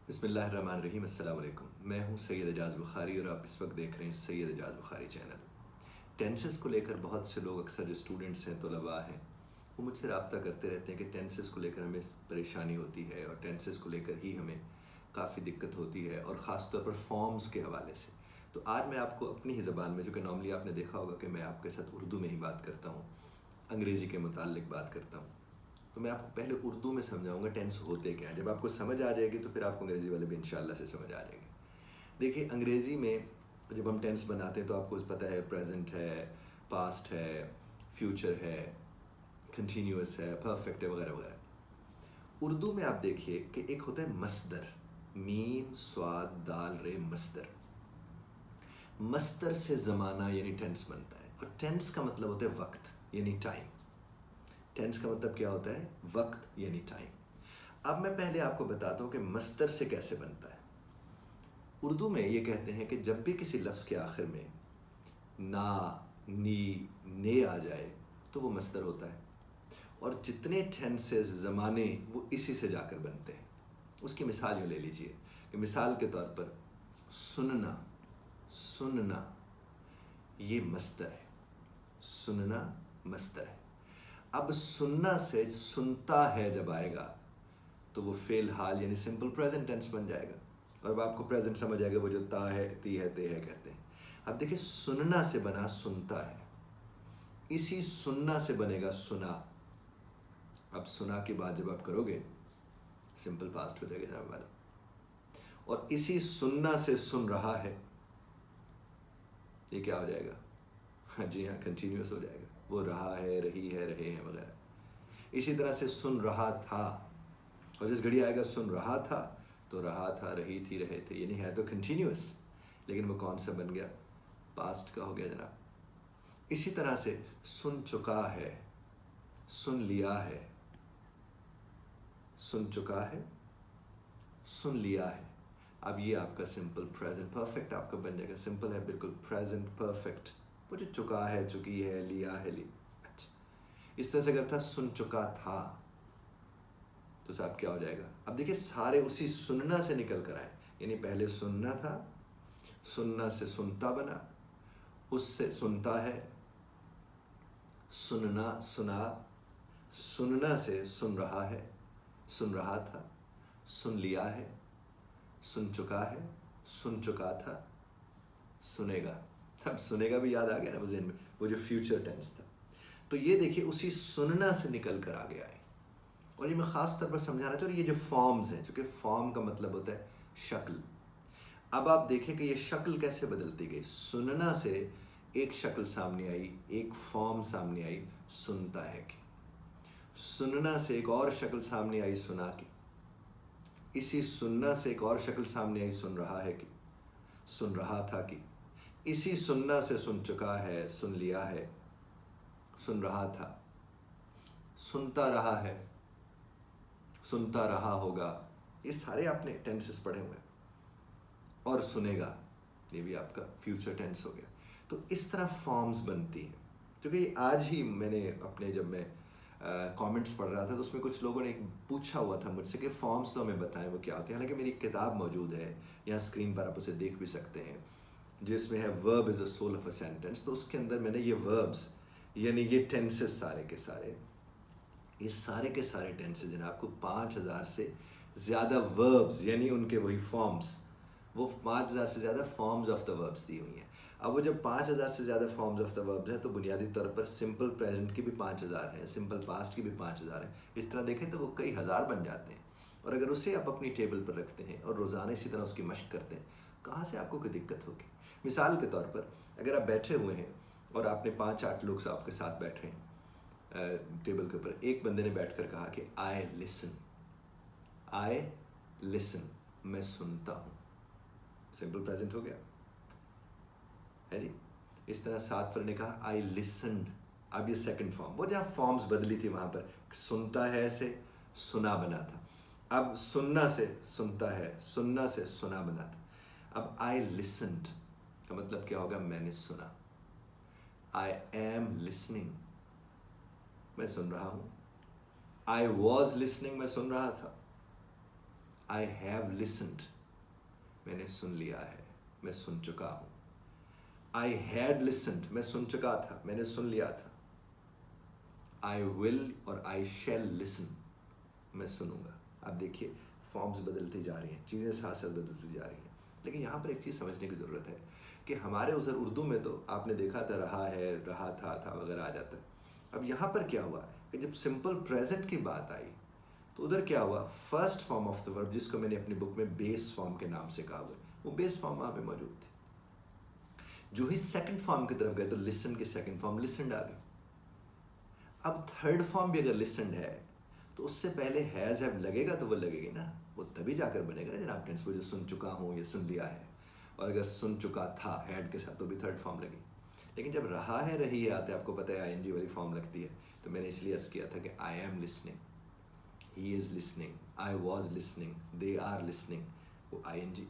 बिस्मिल्लाहिर्रहमानिर्रहीम। अस्सलाम वालेकुम। मैं हूं सैयद एजाज बुखारी और आप इस वक्त देख रहे हैं सैयद एजाज बुखारी चैनल। टेंसेस को लेकर बहुत से लोग, अक्सर जो स्टूडेंट्स हैं, तलबा हैं, वो मुझसे रब्ता करते रहते हैं कि टेंसेस को लेकर हमें परेशानी होती है और टेंसेस को लेकर ही हमें काफ़ी दिक्कत होती है, और ख़ास तौर पर फॉर्म्स के हवाले से। तो आज मैं आपको अपनी ही ज़बान में, जो कि नॉर्मली आपने देखा होगा कि मैं आपके साथ उर्दू में ही बात करता हूँ, अंग्रेज़ी के मुताल्लिक बात करता हूँ, तो मैं आपको पहले उर्दू में समझाऊंगा टेंस होते क्या हैं। जब आपको समझ आ जाएगी तो फिर आपको अंग्रेज़ी वाले भी इंशाल्लाह से समझ आ जाएंगे। देखिए, अंग्रेज़ी में जब हम टेंस बनाते हैं तो आपको पता है प्रेजेंट है, पास्ट है, फ्यूचर है, कंटिन्यूअस है, परफेक्ट है, वगैरह वगैरह। उर्दू में आप देखिए कि एक होता है मस्दर, मीम स्वाद दाल रे मस्दर। मस्दर से ज़माना यानी टेंस बनता है, और टेंस का मतलब होता है वक्त यानी टाइम। टेंस का मतलब क्या होता है? वक्त यानी टाइम। अब मैं पहले आपको बताता हूँ कि मस्दर से कैसे बनता है। उर्दू में ये कहते हैं कि जब भी किसी लफ्ज़ के आखिर में ना, नी, ने आ जाए तो वो मस्दर होता है, और जितने टेंसेस ज़माने वो इसी से जाकर बनते हैं। उसकी मिसाल यूँ ले लीजिए कि मिसाल के तौर पर सुनना, सुनना ये मस्दर है, सुनना मस्दर है। अब सुनना से सुनता है जब आएगा तो वो फेल हाल यानी सिंपल प्रेजेंट टेंस बन जाएगा, और अब आपको प्रेजेंट समझ आएगा, वो जो ता है, ती है, ते है कहते हैं। अब देखिए, सुनना से बना सुनता है, इसी सुनना से बनेगा सुना। अब सुना की बात जब आप करोगे सिंपल पास्ट हो जाएगा जनाब वाला, और इसी सुनना से सुन रहा है, ये क्या हो जाएगा? हाँ जी हाँ, कंटिन्यूअस हो जाएगा। वो रहा है, रही है, रहे हैं, वगैरह। इसी तरह से सुन रहा था, और जिस घड़ी आएगा सुन रहा था तो रहा था, रही थी, रहे थे, यानी है तो कंटिन्यूअस, लेकिन वो कौन सा बन गया? पास्ट का हो गया जनाब। इसी तरह से सुन चुका है, सुन लिया है, सुन चुका है, सुन लिया है। अब ये आपका सिंपल प्रेजेंट परफेक्ट आपका बन जाएगा। सिंपल है बिल्कुल, प्रेजेंट परफेक्ट। वो जो चुका है, चुकी है, लिया है, ली। अच्छा, इस तरह से अगर था सुन चुका था तो साहब क्या हो जाएगा? अब देखिए, सारे उसी सुनना से निकल कर आए, यानी पहले सुनना था, सुनना से सुनता बना, उससे सुनता है, सुनना, सुना, सुनना से सुन रहा है, सुन रहा था, सुन लिया है, सुन चुका है, सुन चुका था, सुनेगा। अब सुनेगा भी याद आ गया ना ज़हन में, वो जो फ्यूचर टेंस था। तो ये देखिए, उसी सुनना से निकल कर आ गया है। और ये मैं ख़ास तौर पर समझाना चाहूँ, ये जो फॉर्म्स हैं, चूँकि फॉर्म का मतलब होता है शक्ल। अब आप देखें कि ये शक्ल कैसे बदलती गई। सुनना से एक शक्ल सामने आई, एक फॉर्म सामने आई, सुनता है कि। सुनना से एक और शक्ल सामने आई, सुना की। इसी सुनना से एक और शक्ल सामने आई, सुन रहा है कि, सुन रहा था कि। इसी सुनना से सुन चुका है, सुन लिया है, सुन रहा था, सुनता रहा है, सुनता रहा होगा। ये सारे आपने टेंसेस पढ़े हुए हैं। और सुनेगा, ये भी आपका फ्यूचर टेंस हो गया। तो इस तरह फॉर्म्स बनती हैं। क्योंकि आज ही मैंने अपने, जब मैं कमेंट्स पढ़ रहा था तो उसमें कुछ लोगों ने पूछा हुआ था मुझसे कि फॉर्म्स तो हमें बताएं वो क्या होते हैं। हालांकि मेरी एक किताब मौजूद है, यहाँ स्क्रीन पर आप उसे देख भी सकते हैं, जिसमें है verb is a soul of a sentence. तो उसके अंदर मैंने ये वर्ब्स यानी ये टेंसेस सारे के सारे, ये सारे के सारे टेंसेस जिन्हें आपको 5000 से ज़्यादा वर्ब्स यानी उनके वही फॉर्म्स, वो 5000 से ज़्यादा फॉर्म्स ऑफ द वर्ब्स दी हुई हैं। अब वो जब 5000 से ज़्यादा फॉर्म्स ऑफ द वर्ब्स हैं तो बुनियादी तौर पर सिंपल प्रेजेंट की भी 5000 हैं, सिंपल पास्ट की भी 5000 हैं। इस तरह देखें तो वो कई हज़ार बन जाते हैं। और अगर उसे आप अपनी टेबल पर रखते हैं और रोज़ाना इसी तरह उसकी मशक करते हैं, कहाँ से आपको कोई दिक्कत होगी? मिसाल के तौर पर, अगर आप बैठे हुए हैं और आपने 5-8 लोग आपके साथ बैठे हैं टेबल के ऊपर, एक बंदे ने बैठकर कहा कि आई लिसन, आई लिसन, मैं सुनता हूँ। सिंपल प्रेजेंट हो गया है जी। इस तरह सात ने कहा आई लिसनड। अब ये सेकंड फॉर्म, वो जहाँ फॉर्म्स बदली थी वहाँ पर सुनता है से सुना बना था, अब सुनना से सुनता है, सुनना से सुना बना था। अब आई लिसनड का मतलब क्या होगा? मैंने सुना। आई एम लिसनिंग, मैं सुन रहा हूँ। आई वॉज लिसनिंग, मैं सुन रहा था। आई हैव लिसन्ड, मैंने सुन लिया है, मैं सुन चुका हूँ। आई हैड लिसन्ड, मैं सुन चुका था, मैंने सुन लिया था। आई विल और आई शैल लिसन, मैं सुनूंगा। अब देखिए फॉर्म्स बदलती जा रही हैं, चीज़ें साथ साथ बदलती जा रही हैं, लेकिन यहाँ पर एक चीज़ समझने की ज़रूरत है कि हमारे उधर उर्दू में तो आपने देखा था रहा है, रहा था वगैरह आ जाता है। अब यहाँ पर क्या हुआ कि जब सिंपल प्रेजेंट की बात आई तो उधर क्या हुआ, first form of the verb, जिसको मैंने अपनी बुक में बेस फॉर्म के नाम से कहा हुआ है, वो बेस फॉर्म वहाँ पे मौजूद थी। जो ही सेकंड फॉर्म की तरफ गए तो लिसन की सेकंड फॉर्म लिसनड आ गई। अब थर्ड फॉर्म भी अगर लिसनड है तो उससे पहले हैज़ हैव लगेगा तो वो लगेगी ना, वो तभी जाकर बनेगा ना जनाब टेंस, वो जो सुन चुका हूँ ये सुन लिया है। और अगर सुन चुका था हैड के साथ तो भी थर्ड फॉर्म लगी। लेकिन जब रहा है रही है आते आपको पता है आईएनजी वाली फॉर्म लगती है, तो मैंने इसलिए अर्ज किया था कि I am listening, he is listening, I was listening, they are listening, वो आईएनजी।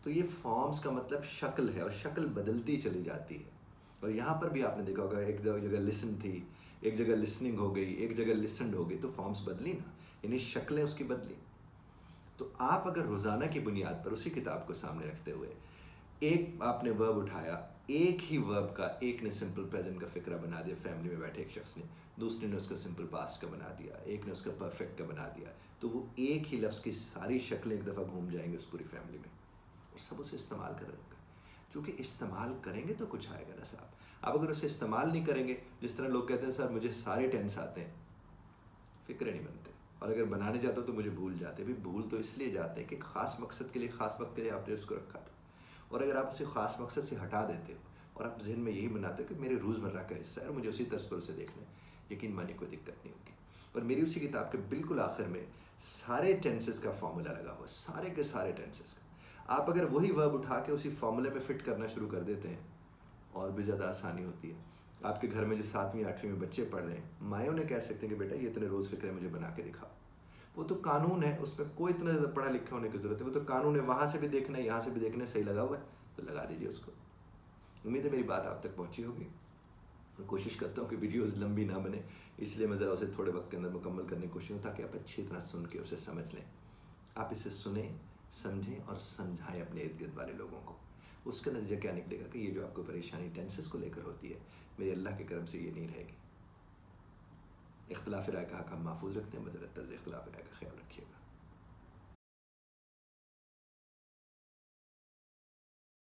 तो ये फॉर्म्स का मतलब शक्ल है और शक्ल बदलती चली जाती है। और यहाँ पर भी आपने देखा होगा एक जगह लिसन थी, एक जगह लिसनिंग हो गई, एक जगह लिसनड हो गई, तो फॉर्म्स बदली ना, यानी शक्लें उसकी बदली। तो आप अगर रोज़ाना की बुनियाद पर उसी किताब को सामने रखते हुए एक आपने वर्ब उठाया, एक ही वर्ब का एक ने सिंपल प्रेजेंट का फिक्रा बना दिया, फैमिली में बैठे एक शख्स ने, दूसरे ने उसका सिंपल पास्ट का बना दिया, एक ने उसका परफेक्ट का बना दिया, तो वो एक ही लफ्ज़ की सारी शक्लें एक दफ़ा घूम जाएंगे उस पूरी फैमिली में और सब उसे इस्तेमाल कर रहे होंगे। चूँकि इस्तेमाल करेंगे तो कुछ आएगा ना साहब। आप अगर उसे इस्तेमाल नहीं करेंगे, जिस तरह लोग कहते हैं सर मुझे सारे टेंस आते हैं, फ़िक्रे नहीं बनते, और अगर बनाने जाते हो तो मुझे भूल जाते। भी भूल तो इसलिए जाते हैं कि ख़ास मकसद के लिए, ख़ास वक्त के लिए आपने उसको रखा था, और अगर आप उसे ख़ास मकसद से हटा देते हो और आप जहन में यही बनाते हो कि मेरे रोज़मर्रा का हिस्सा है और मुझे उसी तर्ज पर उसे देखना है, यकीन मानिए कोई दिक्कत नहीं होगी। और मेरी उसी किताब के बिल्कुल आखिर में सारे टेंसेस का फॉर्मूला लगा हुआ, सारे के सारे टेंसेस का। आप अगर वही वर्ब उठा के उसी फॉर्मूले में फिट करना शुरू कर देते हैं और भी ज़्यादा आसानी होती है। आपके घर में जो 7वीं 8वीं में बच्चे पढ़ रहे हैं, माएँ उन्हें कह सकते हैं कि बेटा ये इतने रोज़ फिक्र मुझे बना के दिखाओ। वो तो कानून है, उसमें कोई इतना ज़्यादा पढ़ा लिखा होने की ज़रूरत है, वो तो कानून है, वहाँ से भी देखना है यहाँ से भी देखना है, सही लगा हुआ है तो लगा दीजिए उसको। उम्मीद है मेरी बात आप तक पहुँची होगी। मैं कोशिश करता हूँ कि वीडियोज़ लंबी ना बने, इसलिए मैं ज़रा उसे थोड़े वक्त के अंदर मुकम्मल करने की कोशिश हूँ ताकि आप अच्छी तरह सुन के उसे समझ लें। आप इसे सुने, समझें और समझाएं अपने इर्द गिर्द वाले लोगों को। उसका नतीजा क्या निकलेगा कि ये जो आपको परेशानी टेंसेस को लेकर होती है, मेरे अल्लाह के करम से ये नहीं रहेगी। इख्तिलाफ राय का हक हम महफूज रखते हैं, मज़रत तर्ज़ इख्तिलाफ राय का ख्याल रखिएगा।